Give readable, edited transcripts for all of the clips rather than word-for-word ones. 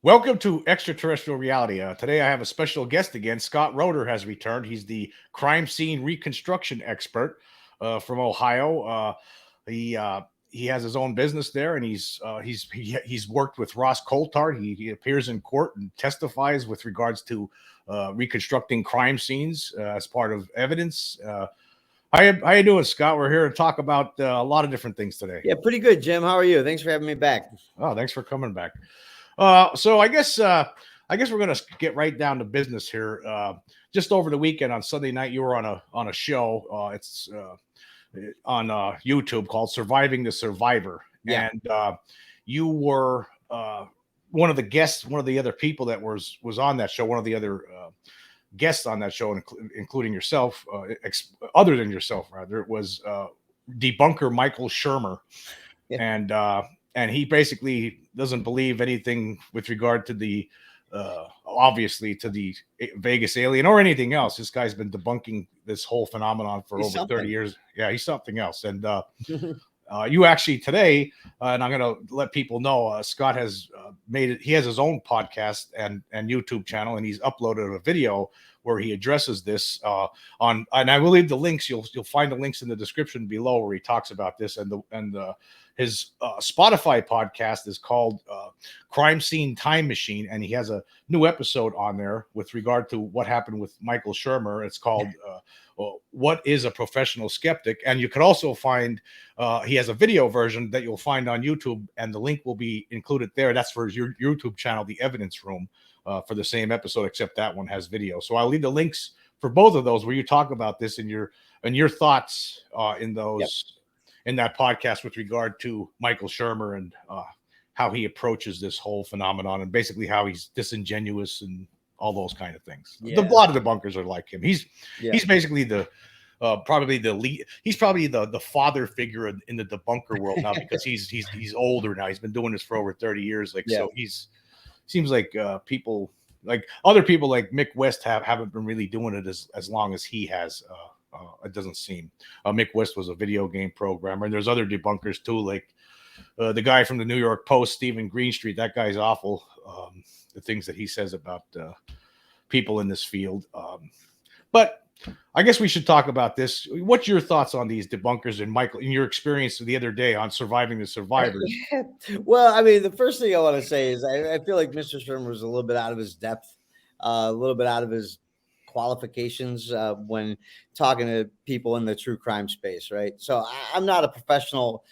Welcome to Extraterrestrial Reality. Today I have a special guest again. Scott Roeder has returned. He's the crime scene reconstruction expert from Ohio. He uh, he has his own business there, and he's worked with Ross Coulthard. He appears in court and testifies with regards to reconstructing crime scenes as part of evidence. How you doing, Scott? We're here to talk about a lot of different things today. Yeah, pretty good, Jim. How are you? Thanks for having me back. Oh, thanks for coming back. So I guess we're gonna get right down to business here. Just over the weekend on Sunday night, you were on a show. It's on YouTube called "Surviving the Survivor," Yeah. and you were one of the guests, one of the other people that was on that show, one of the other guests on that show, including yourself, other than yourself, rather. It was debunker Michael Shermer, Yeah. And he basically doesn't believe anything with regard to the obviously to the Vegas alien or anything else. This guy's been debunking this whole phenomenon for He's over 30 something. years. Yeah, he's something else. And you actually today, and I'm going to let people know, Scott has made it. He has his own podcast and YouTube channel, and he's uploaded a video where he addresses this on. And I will leave the links. You'll find the links in the description below where he talks about this. And his Spotify podcast is called Crime Scene Time Machine, and he has a new episode on there with regard to what happened with Michael Shermer. It's called "What is a Professional Skeptic?" And you can also find he has a video version that you'll find on YouTube, and the link will be included there. That's for his YouTube channel, The Evidence Room, for the same episode, except that one has video. So I'll leave the links for both of those where you talk about this and your thoughts in those. Yep. In that podcast with regard to Michael Shermer and how he approaches this whole phenomenon and basically how he's disingenuous and all those kind of things. A Yeah. lot of the bunkers are like him. He's Yeah. basically the probably the lead. He's probably the father figure in the debunker world now because he's older now. He's been doing this for over 30 years. Like Yeah. so, seems like people like other people like Mick West haven't been really doing it as long as he has. It doesn't seem. Mick West was a video game programmer, and there's other debunkers too, like the guy from the New York Post, Stephen Greenstreet. That guy's awful. The things that he says about people in this field. But I guess we should talk about this. What's your thoughts on these debunkers and Michael, in your experience the other day on surviving the survivors? Well, I mean, the first thing I want to say is I feel like Mr. Shermer was a little bit out of his depth, a little bit out of his qualifications when talking to people in the true crime space, right? So I'm not a professional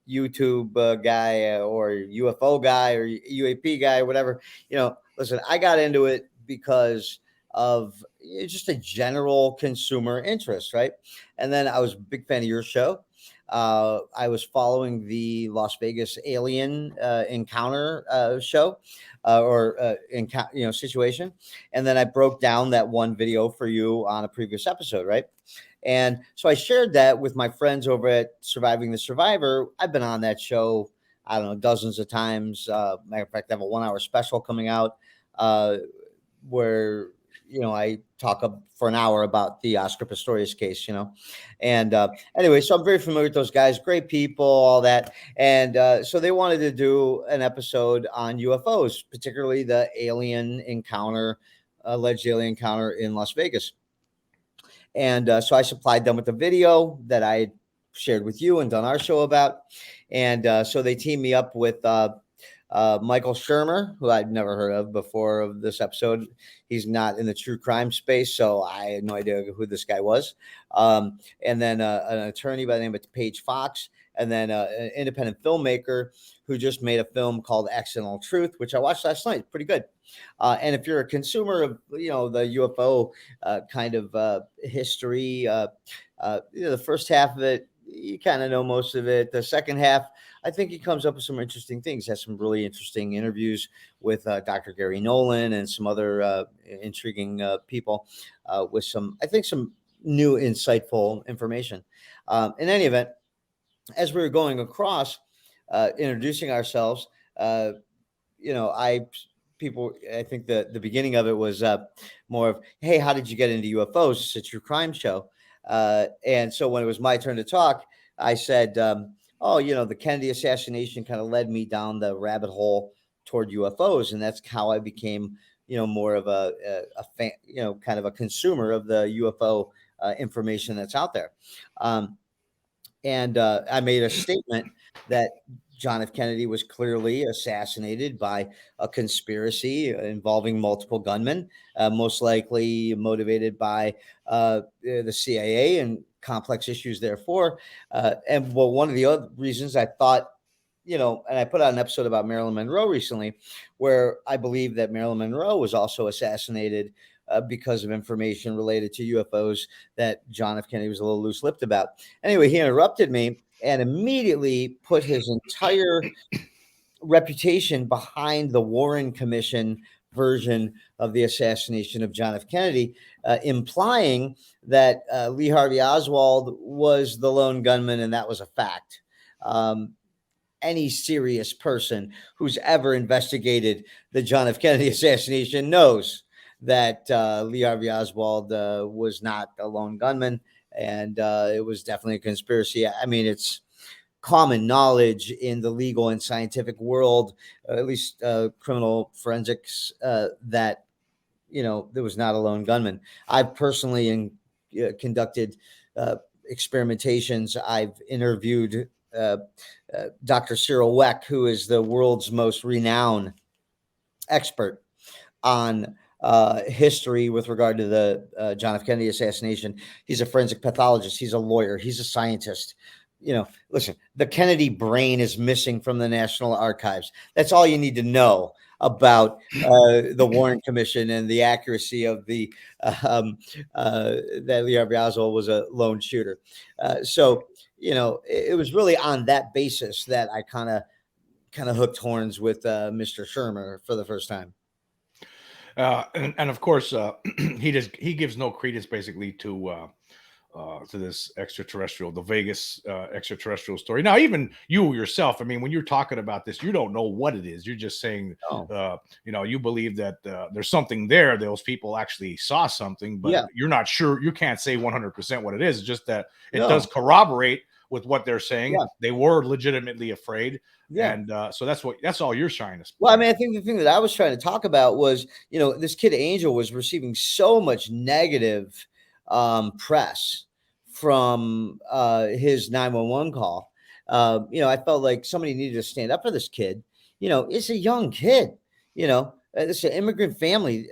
YouTube guy or UFO guy or UAP guy or whatever. Listen, I got into it because of just a general consumer interest, right? And then I was a big fan of your show. I was following the Las Vegas alien encounter show situation, and then I broke down that one video for you on a previous episode, right? And so I shared that with my friends over at Surviving the Survivor. I've been on that show, I don't know, dozens of times. Matter of fact, I have a 1 hour special coming out where I talk for an hour about the Oscar Pistorius case, and anyway, so I'm very familiar with those guys, great people, all that. And so they wanted to do an episode on UFOs, particularly the alleged alien encounter in Las Vegas. And so I supplied them with the video that I had shared with you and done our show about. And so they teamed me up with Michael Shermer, who I'd never heard of before of this episode. He's not in the true crime space, so I had no idea who this guy was. And then an attorney by the name of Paige Fox, and then an independent filmmaker who just made a film called Accidental Truth, which I watched last night. Pretty good. And if you're a consumer of the UFO kind of history, the first half of it, you kind of know most of it. The second half, I think he comes up with some interesting things. Has some really interesting interviews with Dr. Gary Nolan and some other intriguing people with some new, insightful information. In any event, as we were going across, introducing ourselves, I think the beginning of it was more of, hey, how did you get into UFOs? It's a true crime show. And so when it was my turn to talk, I said, the Kennedy assassination kind of led me down the rabbit hole toward UFOs, and that's how I became, more of a fan, kind of a consumer of the UFO information that's out there. And I made a statement that John F. Kennedy was clearly assassinated by a conspiracy involving multiple gunmen, most likely motivated by the CIA and complex issues. Therefore, one of the other reasons I thought, and I put out an episode about Marilyn Monroe recently, where I believe that Marilyn Monroe was also assassinated because of information related to UFOs that John F. Kennedy was a little loose-lipped about. Anyway, he interrupted me and immediately put his entire reputation behind the Warren Commission version of the assassination of John F. Kennedy, implying that Lee Harvey Oswald was the lone gunman, and that was a fact. Any serious person who's ever investigated the John F. Kennedy assassination knows that Lee Harvey Oswald was not a lone gunman, and it was definitely a conspiracy. I mean, it's common knowledge in the legal and scientific world, at least criminal forensics, that there was not a lone gunman. I've personally conducted experimentations. I've interviewed Dr. Cyril Weck, who is the world's most renowned expert on history with regard to the John F. Kennedy assassination. He's a forensic pathologist. He's a lawyer. He's a scientist. Listen, the Kennedy brain is missing from the National Archives. That's all you need to know about the Warren Commission and the accuracy of the that Lee Harvey Oswald was a lone shooter. So it was really on that basis that I kind of hooked horns with Mr. Shermer for the first time. And of course, he gives no credence basically to this the Vegas extraterrestrial story. Now, even you yourself, I mean, when you're talking about this, you don't know what it is. You're just saying, you believe that there's something there. Those people actually saw something, but you're not sure. You can't say 100% what it is. It's just that it does corroborate with what they're saying. They were legitimately afraid. And so that's all you're trying to. Well, I mean, I think the thing that I was trying to talk about was, this kid Angel was receiving so much negative press from his 911 call. I felt like somebody needed to stand up for this kid. It's a young kid. It's an immigrant family.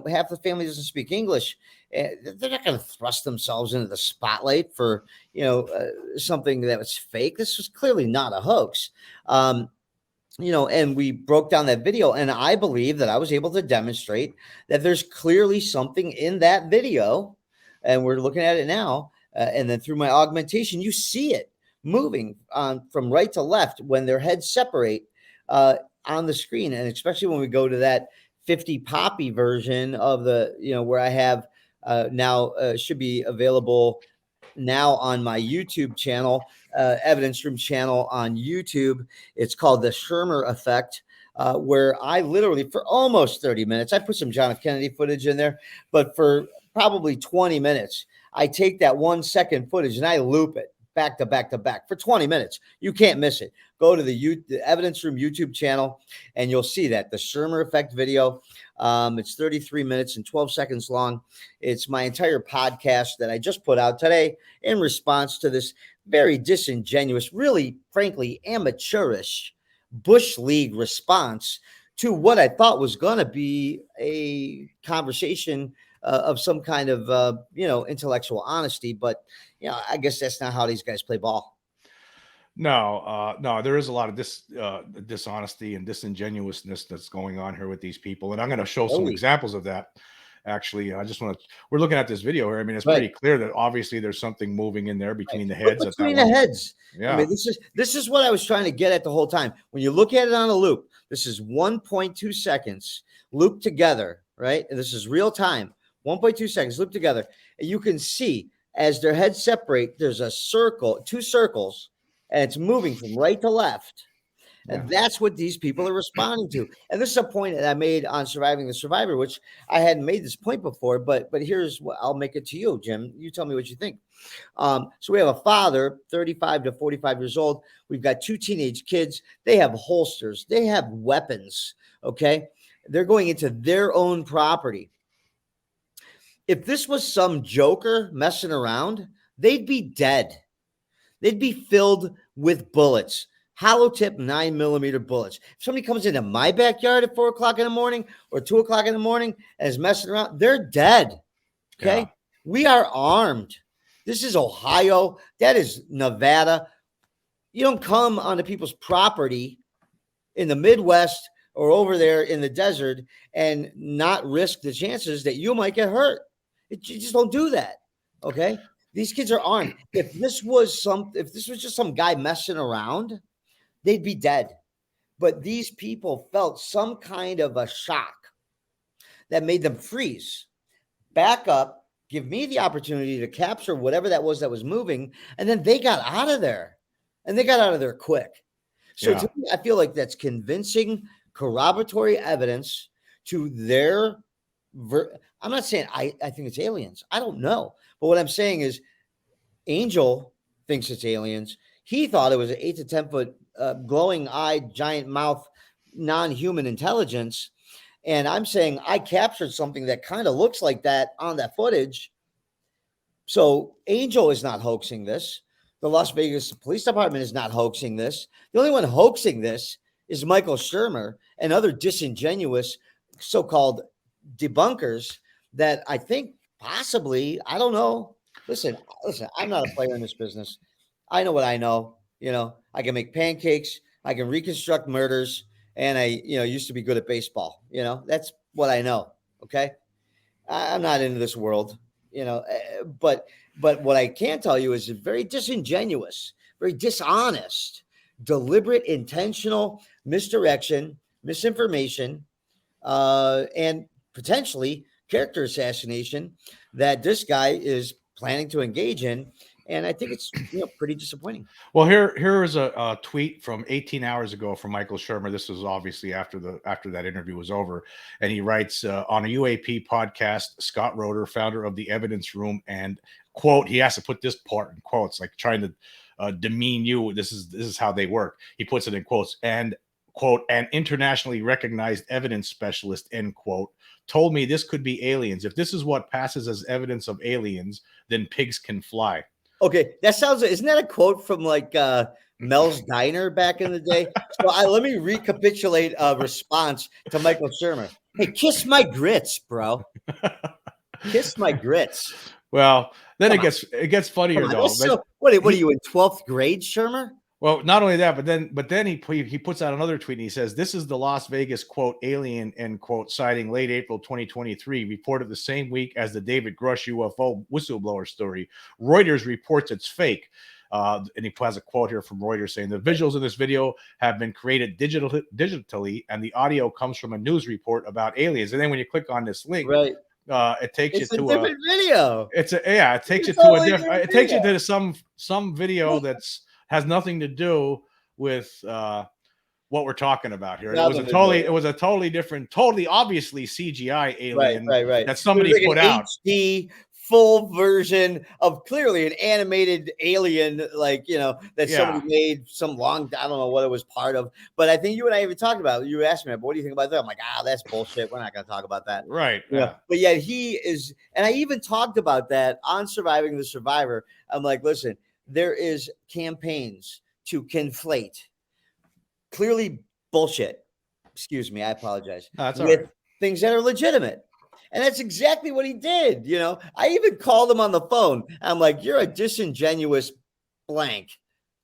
Half the family doesn't speak English. They're not going to thrust themselves into the spotlight for something that was fake. This was clearly not a hoax. And we broke down that video, and I believe that I was able to demonstrate that there's clearly something in that video, and we're looking at it now. And then through my augmentation, you see it moving from right to left when their heads separate on the screen. And especially when we go to that 50 Poppy version of the, where I have now should be available now on my YouTube channel, Evidence Room channel on YouTube. It's called the Shermer Effect, where I literally for almost 30 minutes, I put some John F. Kennedy footage in there, but for probably 20 minutes, I take that 1 second footage and I loop it back to back to back for 20 minutes. You can't miss it. Go to the Evidence Room YouTube channel and you'll see that the Shermer Effect video. It's 33 minutes and 12 seconds long. It's my entire podcast that I just put out today in response to this very disingenuous, really, frankly, amateurish Bush League response to what I thought was going to be a conversation of some kind of, intellectual honesty. But, I guess that's not how these guys play ball. No, there is a lot of dishonesty and disingenuousness that's going on here with these people. And I'm going to show some examples of that. Actually, we're looking at this video here. I mean, it's pretty clear that obviously there's something moving in there between the heads. Between the heads. Yeah. I mean, this is what I was trying to get at the whole time. When you look at it on a loop, this is 1.2 seconds looped together, right? And this is real time. 1.2 seconds looped together. And you can see as their heads separate, there's a circle, two circles, and it's moving from right to left. And that's what these people are responding to. And this is a point that I made on Surviving the Survivor, which I hadn't made this point before, but here's what I'll make it to you, Jim. You tell me what you think. So we have a father, 35 to 45 years old. We've got 2 teenage kids. They have holsters. They have weapons. Okay. They're going into their own property. If this was some joker messing around, they'd be dead. They'd be filled with bullets, hollow tip 9mm bullets. If somebody comes into my backyard at 4 o'clock in the morning or 2 o'clock in the morning and is messing around, they're dead. Okay. Yeah. We are armed. This is Ohio. That is Nevada. You don't come onto people's property in the Midwest or over there in the desert and not risk the chances that you might get hurt. You just don't do that. Okay. These kids are armed. If this was just some guy messing around, they'd be dead. But these people felt some kind of a shock that made them freeze, back up, give me the opportunity to capture whatever that was moving, and then they got out of there. And they got out of there quick. So to me, I feel like that's convincing, corroboratory evidence to their I'm not saying I think it's aliens. I don't know. But what I'm saying is Angel thinks it's aliens. He thought it was an 8 to 10 foot glowing eyed, giant mouth, non-human intelligence. And I'm saying I captured something that kind of looks like that on that footage. So Angel is not hoaxing this. The Las Vegas Police Department is not hoaxing this. The only one hoaxing this is Michael Shermer and other disingenuous so-called debunkers that I think possibly, I don't know. Listen, I'm not a player in this business. I know what I know. I can make pancakes. I can reconstruct murders. And I, used to be good at baseball. That's what I know. Okay. I'm not into this world, but what I can tell you is very disingenuous, very dishonest, deliberate, intentional misdirection, misinformation, and potentially character assassination that this guy is planning to engage in. And I think it's pretty disappointing. Well, here is a tweet from 18 hours ago from Michael Shermer. This was obviously after that interview was over, and he writes on a UAP podcast. Scott Roeder, founder of the Evidence Room, and quote, he has to put this part in quotes, like trying to demean you. This is how they work. He puts it in quotes, and quote, an internationally recognized evidence specialist, end quote, told me this could be aliens. If this is what passes as evidence of aliens, then pigs can fly. Okay, isn't that a quote from like Mel's Diner back in the day? So let me recapitulate a response to Michael Shermer. Hey, kiss my grits, bro. Kiss my grits. Well, then it gets funnier though. So, what are you in 12th grade, Shermer? Well, not only that, but then he puts out another tweet and he says, this is the Las Vegas, quote, alien, end quote, sighting late April 2023, reported the same week as the David Grush UFO whistleblower story. Reuters reports it's fake. And he has a quote here from Reuters saying, the visuals in this video have been created digitally, and the audio comes from a news report about aliens. And then when you click on this link, right, it takes you to a different video. It takes you to a different. It takes you to some video that's has nothing to do with what we're talking about here. It was a totally different, totally obviously CGI alien right. that somebody put out. HD full version of clearly an animated alien, that somebody made some long, I don't know what it was part of. But I think you and I even talked about it. You asked me, what do you think about that? I'm like, that's bullshit. We're not going to talk about that. Right. Yeah. But yet he is, and I even talked about that on Surviving the Survivor. I'm like, listen, there is campaigns to conflate clearly bullshit. Excuse me, I apologize. That's all with right. Things that are legitimate. And that's exactly what he did. I even called him on the phone. I'm like, you're a disingenuous blank.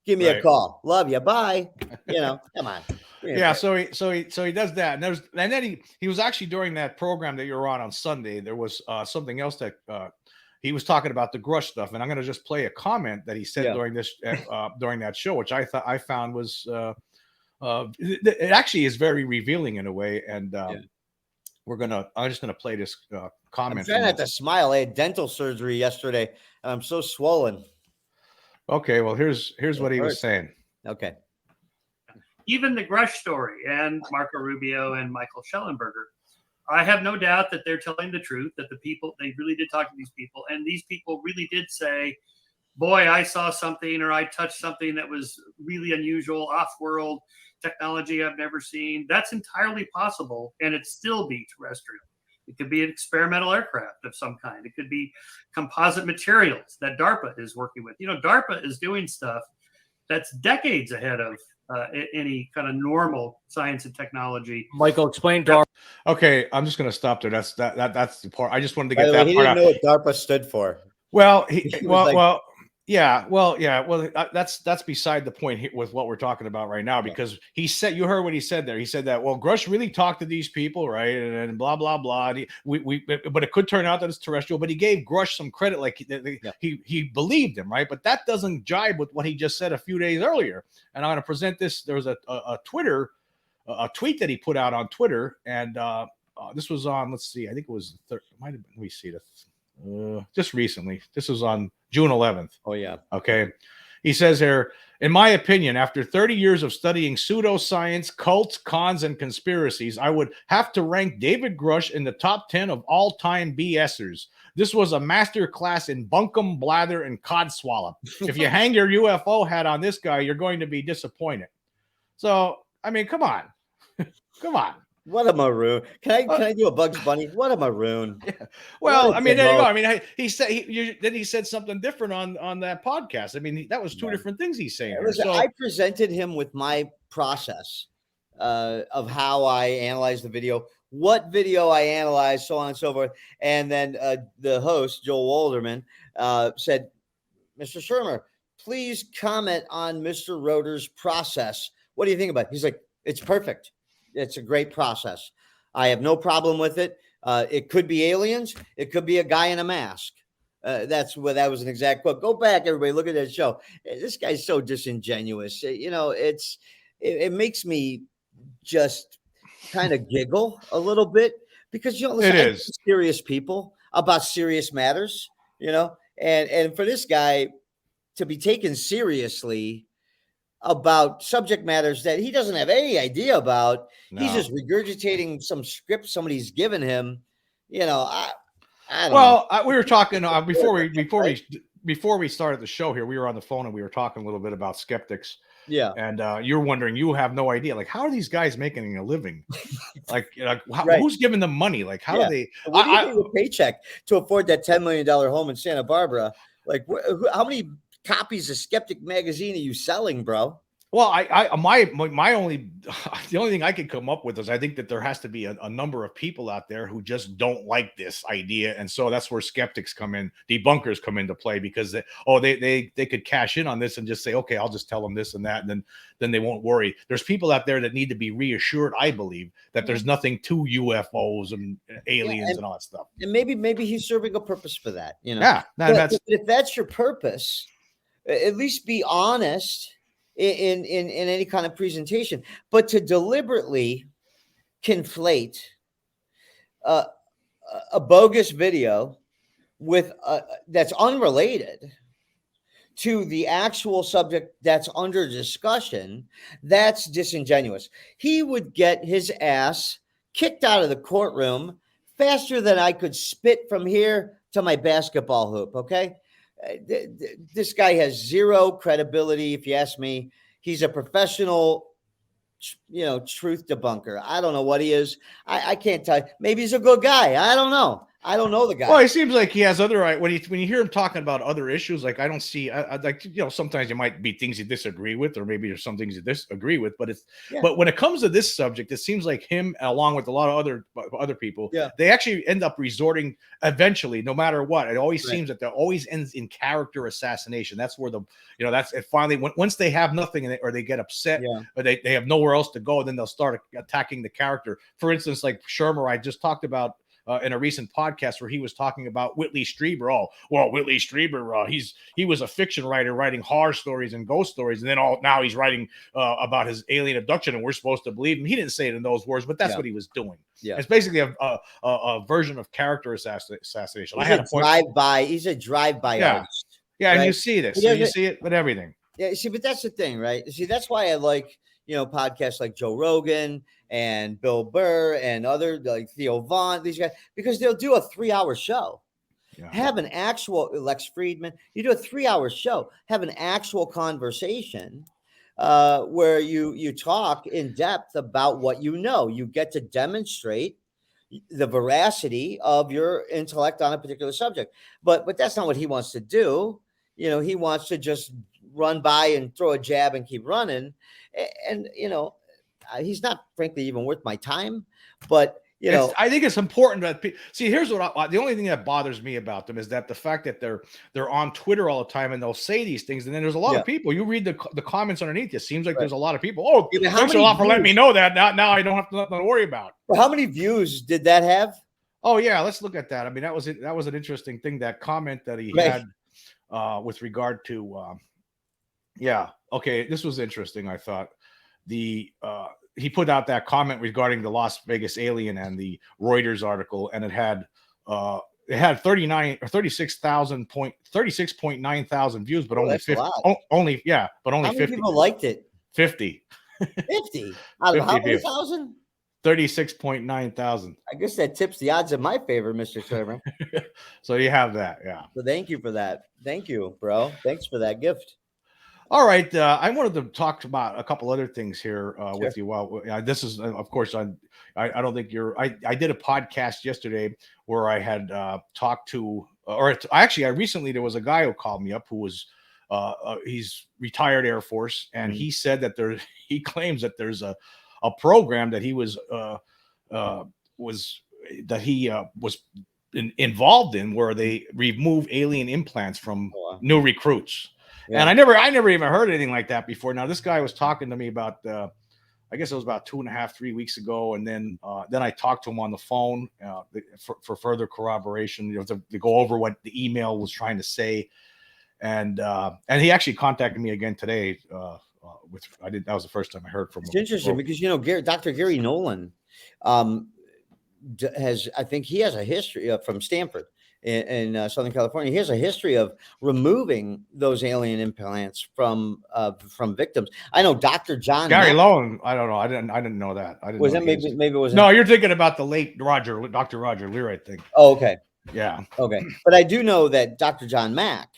Give me a call. Love you. Bye. Come on. Yeah, so he does that. And then he was actually, during that program that you're on Sunday, there was something else that he was talking about the Grush stuff, and I'm going to just play a comment that he said during that show, which I found was it actually is very revealing in a way. And I'm just gonna play this comment. I'm trying not to smile. I had dental surgery yesterday, and I'm so swollen. Okay, well here's what he was saying. Okay. even the Grush story and Marco Rubio and Michael Schellenberger, I have no doubt that they're telling the truth, that the people, they really did talk to these people. And these people really did say, boy, I saw something, or I touched something that was really unusual, off-world technology I've never seen. That's entirely possible, and it still be terrestrial. It could be an experimental aircraft of some kind. It could be composite materials that DARPA is working with. You know, DARPA is doing stuff that's decades ahead of any kind of normal science and technology. Michael, explain DARPA. Okay, I'm just going to stop there. That's the part. I just wanted to By get the way, that he part didn't out. know what DARPA stood for. Well, Well, that's beside the point here with what we're talking about right now, because he said, you heard what he said there. He said that, well, Grush really talked to these people, right? And blah, blah, blah. And but it could turn out that it's terrestrial, but he gave Grush some credit. Like he believed him, right? But that doesn't jibe with what he just said a few days earlier. And I'm going to present this. There was a tweet that he put out on Twitter. And this was on, let's see, I think it was, might have been, let me see this. Just recently. This was on June 11th. Oh, yeah. Okay. He says here, in my opinion, after 30 years of studying pseudoscience, cults, cons, and conspiracies, I would have to rank David Grush in the top 10 of all-time BSers. This was a master class in bunkum, blather, and codswallop. If you hang your UFO hat on this guy, you're going to be disappointed. So, I mean, come on. Come on. What a maroon. Can I do a Bugs Bunny? What a maroon. Yeah. Well, I mean, there you go. I mean, he said then he said something different on that podcast. I mean, that was two different things he's saying. Listen, I presented him with my process of how I analyze the video, what video I analyzed, so on and so forth. And then the host, Joel Walderman, said, Mr. Shermer, please comment on Mr. Roeder's process. What do you think about it? He's like, it's perfect. It's a great process. I have no problem with it. It could be aliens. It could be a guy in a mask. That was an exact quote. Go back, everybody. Look at that show. This guy's so disingenuous. You know, it makes me just kind of giggle a little bit because, you know, listen, I know serious people about serious matters, you know, and for this guy to be taken seriously about subject matters that he doesn't have any idea about. No. He's just regurgitating some script somebody's given him. You know, I don't know. We were talking before we started the show here, we were on the phone and we were talking a little bit about skeptics. Yeah. And you're wondering, you have no idea, like, how are these guys making a living? Who's giving them money? Like, how do they? What do you think a paycheck to afford that $10 million home in Santa Barbara? Like, how many copies of Skeptic magazine are you selling, bro? Well, my only the only thing I could come up with is I think that there has to be a number of people out there who just don't like this idea, and so that's where skeptics come in, debunkers come into play, because they could cash in on this and just say, okay, I'll just tell them this and that, and then they won't worry. There's people out there that need to be reassured, I believe, that there's nothing to UFOs and aliens and all that stuff. And maybe he's serving a purpose for that, you know. Yeah, if that's your purpose, at least be honest in any kind of presentation. But to deliberately conflate a bogus video with that's unrelated to the actual subject that's under discussion, that's disingenuous. He would get his ass kicked out of the courtroom faster than I could spit from here to my basketball hoop, okay? This guy has zero credibility, if you ask me. He's a professional, you know, truth debunker. I don't know what he is. I can't tell you. Maybe he's a good guy. I don't know. I don't know the guy. Well, it seems like he has other, when you hear him talking about other issues, like, I don't see, like, you know, sometimes there might be things you disagree with, or maybe there's some things you disagree with, but but when it comes to this subject, it seems like him, along with a lot of other people, they actually end up resorting eventually, no matter what. It always seems that there always ends in character assassination. That's where that's it. Finally, once they have nothing or they get upset, or they have nowhere else to go, then they'll start attacking the character. For instance, like Shermer, I just talked about in a recent podcast where he was talking about Whitley Strieber. Oh, well, Whitley Strieber, he was a fiction writer writing horror stories and ghost stories, and then now he's writing about his alien abduction, and we're supposed to believe him. He didn't say it in those words, but that's what he was doing. Yeah, it's basically a version of character assassination. He's a drive-by artist. Yeah, right? And you see this. You see it with everything. Yeah, see, but that's the thing, right? See, that's why I like, podcasts like Joe Rogan and Bill Burr and other like Theo Vaughn, these guys, because they'll do a 3-hour show. Yeah. Have an actual Lex Friedman. You do a 3-hour show. Have an actual conversation where you talk in depth about what you know. You get to demonstrate the veracity of your intellect on a particular subject. But that's not what he wants to do. He wants to just run by and throw a jab and keep running. And he's not, frankly, even worth my time. But I think it's important that see. Here's what the only thing that bothers me about them is that the fact that they're on Twitter all the time and they'll say these things, and then there's a lot of people. You read the comments underneath. It seems like there's a lot of people. Oh, thanks a lot for letting me know that. Now I don't have nothing to worry about. Well, how many views did that have? Oh yeah, let's look at that. I mean, that was an interesting thing. That comment that he had with regard to okay, this was interesting. I thought he put out that comment regarding the Las Vegas alien and the Reuters article, and it had 36.9 thousand views, but only 50. But only how 50 many people liked it. 50. 50 out of how many thousand? 36.9 thousand. I guess that tips the odds in my favor, Mr. Shermer. So you have that, yeah. So thank you for that. Thank you, bro. Thanks for that gift. All right, I wanted to talk about a couple other things here with you. Well, this is, of course, I don't think I did a podcast yesterday where I had talked to, recently there was a guy who called me up who was, he's retired Air Force, and he said that he claims that there's a program that he was involved in where they remove alien implants from new recruits. Yeah. And I never even heard anything like that before. Now, this guy was talking to me about, I guess it was about 2.5-3 weeks ago. And then I talked to him on the phone for further corroboration, to go over what the email was trying to say. And he actually contacted me again today. That was the first time I heard from him. It's interesting because, Dr. Gary Nolan I think he has a history from Stanford in Southern California. He has a history of removing those alien implants from victims. I know Dr. John Gary Nolan. I don't know. I didn't know that. I didn't. Was that maybe it was? No, you're thinking about the late Dr. Roger Lear, I think. Oh, okay. Yeah. Okay, but I do know that Dr. John Mack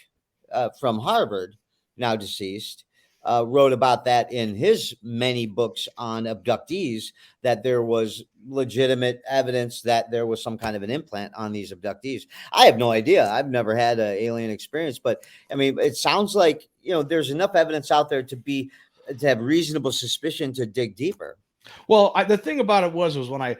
from Harvard, now deceased, wrote about that in his many books on abductees, that there was legitimate evidence that there was some kind of an implant on these abductees. I have no idea. I've never had an alien experience, but I mean, it sounds like, there's enough evidence out there to have reasonable suspicion to dig deeper. Well, the thing about it was when I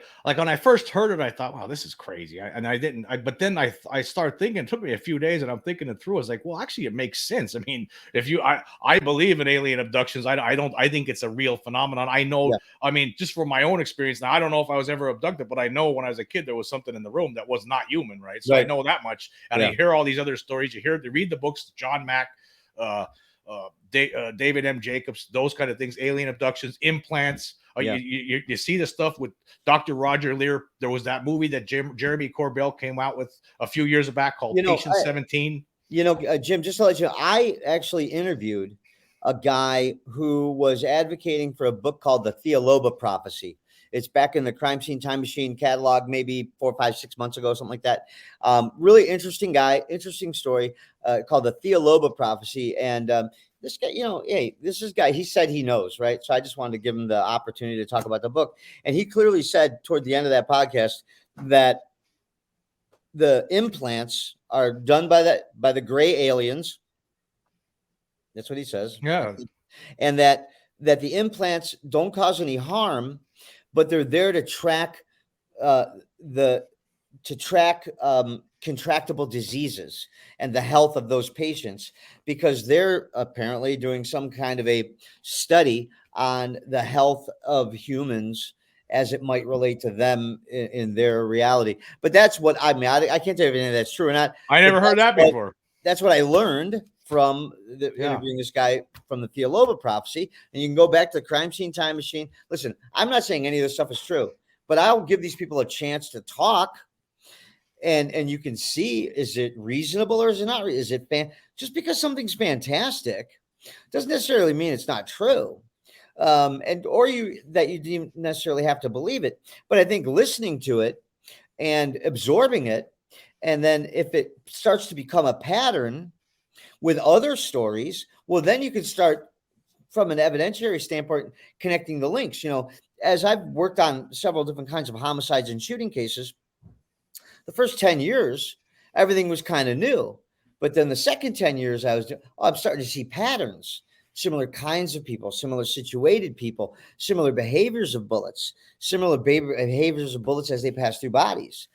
first heard it, I thought, wow, this is crazy. But then I started thinking, it took me a few days and I'm thinking it through. I was like, well, actually it makes sense. I mean, I believe in alien abductions. I think it's a real phenomenon. I know, I mean, just from my own experience. Now, I don't know if I was ever abducted, but I know when I was a kid, there was something in the room that was not human. Right. So I know that much. And I hear all these other stories. You read the books, John Mack, David M. Jacobs, those kind of things, alien abductions, implants. You see the stuff with Dr. Roger Lear. There was that movie that Jeremy Corbell came out with a few years back called Patient 17. Jim, just to let you know, I actually interviewed a guy who was advocating for a book called The Theoloba Prophecy. It's back in the Crime Scene Time Machine catalog, maybe 4, 5, 6 months ago, something like that. Really interesting guy, interesting story called The Theoloba Prophecy. And this guy, he said he knows, right? So I just wanted to give him the opportunity to talk about the book. And he clearly said toward the end of that podcast that the implants are done by the gray aliens. That's what he says. Yeah. And that the implants don't cause any harm, but they're there to track contractable diseases and the health of those patients, because they're apparently doing some kind of a study on the health of humans as it might relate to them in their reality. But that's what I mean. I can't tell you if that's true or not. I never heard that before. That's what I learned from interviewing this guy from the Theoloba Prophecy. And you can go back to the Crime Scene Time Machine. Listen, I'm not saying any of this stuff is true, but I'll give these people a chance to talk. And you can see, is it reasonable or is it not? Is it just because something's fantastic doesn't necessarily mean it's not true. and or you didn't necessarily have to believe it. But I think listening to it and absorbing it, and then if it starts to become a pattern with other stories, well, then you can start from an evidentiary standpoint connecting the links. As I've worked on several different kinds of homicides and shooting cases, the first 10 years, everything was kind of new. But then the second 10 years, I'm starting to see patterns, similar kinds of people, similar situated people, similar behaviors of bullets, similar behaviors of bullets as they pass through bodies.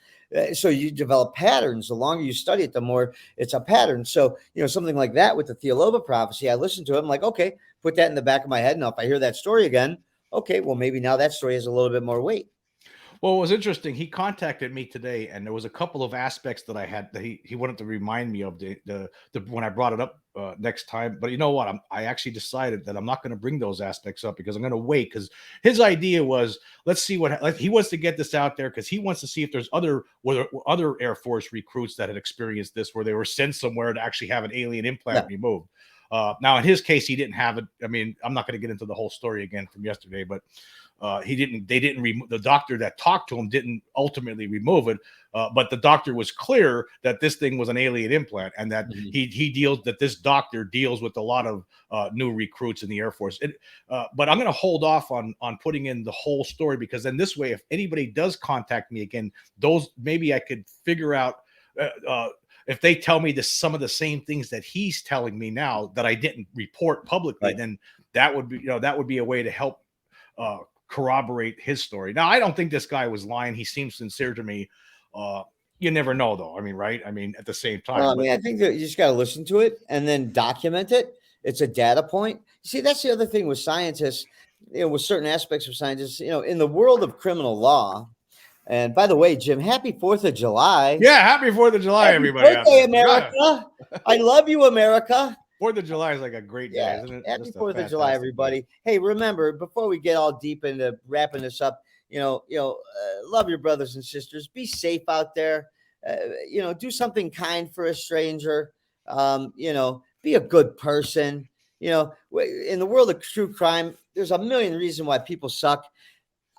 So you develop patterns. The longer you study it, the more it's a pattern. So, something like that with the Theoloba prophecy, I listened to it. I'm like, okay, put that in the back of my head. Now, if I hear that story again, okay, well, maybe now that story has a little bit more weight. Well, it was interesting. He contacted me today, and there was a couple of aspects that I had that he wanted to remind me of the when I brought it up next time. But you know what? I actually decided that I'm not going to bring those aspects up because I'm going to wait. Because his idea was, let's see what he wants to get this out there because he wants to see if there's other Air Force recruits that had experienced this, where they were sent somewhere to actually have an alien implant removed. Now, in his case, he didn't have it. I mean, I'm not going to get into the whole story again from yesterday, but. They didn't remove, the doctor that talked to him didn't ultimately remove it, but the doctor was clear that this thing was an alien implant, and that this doctor deals with a lot of new recruits in the Air Force. But I'm going to hold off on putting in the whole story, because then this way, if anybody does contact me again, maybe I could figure out if they tell me some of the same things that he's telling me now that I didn't report publicly, then that would be a way to help corroborate his story. Now, I don't think this guy was lying. He seems sincere to me. You never know, though. I mean, right? I mean, at the same time. I think that you just got to listen to it and then document it. It's a data point. You see, that's the other thing with scientists, with certain aspects of scientists, in the world of criminal law. And by the way, Jim, happy 4th of July. Yeah, happy 4th of July, happy everybody. Birthday, America. I love you, America. 4th of July is like a great day, isn't it? Happy 4th of July, everybody. Day. Hey, remember, before we get all deep into wrapping this up, love your brothers and sisters. Be safe out there. Do something kind for a stranger. Be a good person. In the world of true crime, there's a million reasons why people suck.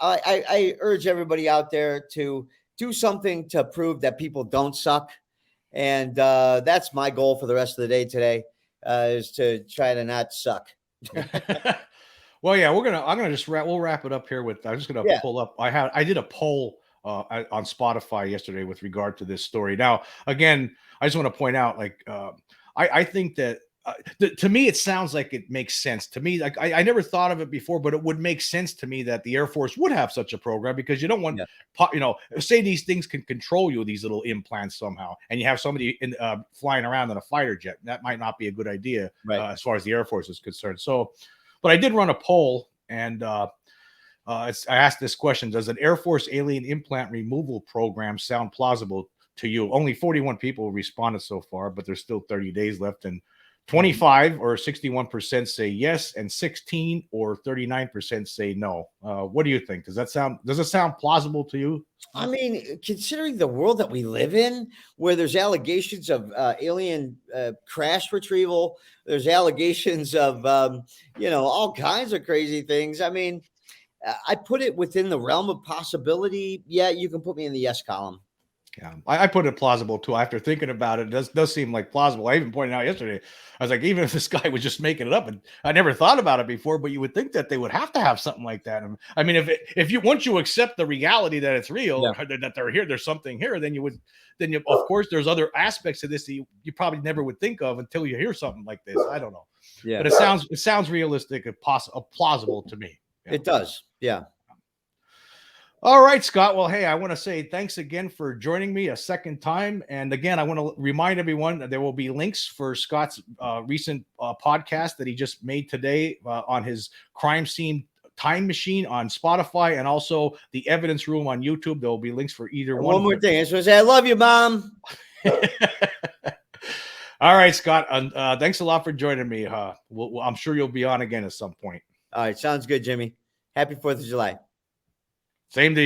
I urge everybody out there to do something to prove that people don't suck. And that's my goal for the rest of the day today. Is to try to not suck. Well, yeah, we'll wrap it up here with. I'm just gonna pull up. I did a poll on Spotify yesterday with regard to this story. Now, again, I just want to point out, I think that to me it sounds like it makes sense to me. Like I never thought of it before, but it would make sense to me that the Air Force would have such a program, because you don't want, say these things can control you, these little implants somehow, and you have somebody flying around in a fighter jet. That might not be a good idea as far as the Air Force is concerned. So, but I did run a poll, and I asked this question: does an Air Force alien implant removal program sound plausible to you? Only 41 people responded so far, but there's still 30 days left, and 25 or 61% say yes, and 16 or 39% say no. What do you think? Does it sound plausible to you? I mean, considering the world that we live in, where there's allegations of alien crash retrieval, there's allegations of all kinds of crazy things. I mean, I put it within the realm of possibility. Yeah, you can put me in the yes column. Yeah, I put it plausible too. After thinking about it, it does seem like plausible. I even pointed out yesterday, I was like, even if this guy was just making it up, and I never thought about it before, but you would think that they would have to have something like that. I mean, once you accept the reality that it's real, that they're here, there's something here, then of course there's other aspects of this that you probably never would think of until you hear something like this. I don't know. Yeah, but it sounds realistic and plausible to me. Yeah. It does. Yeah. All right, Scott. Well, hey, I want to say thanks again for joining me a second time. And again, I want to remind everyone that there will be links for Scott's recent podcast that he just made today on his crime scene time machine on Spotify, and also the Evidence Room on YouTube. There will be links for either one. One more thing. I just want to say I love you, Mom. All right, Scott. Thanks a lot for joining me. I'm sure you'll be on again at some point. All right. Sounds good, Jimmy. Happy 4th of July. Same to you.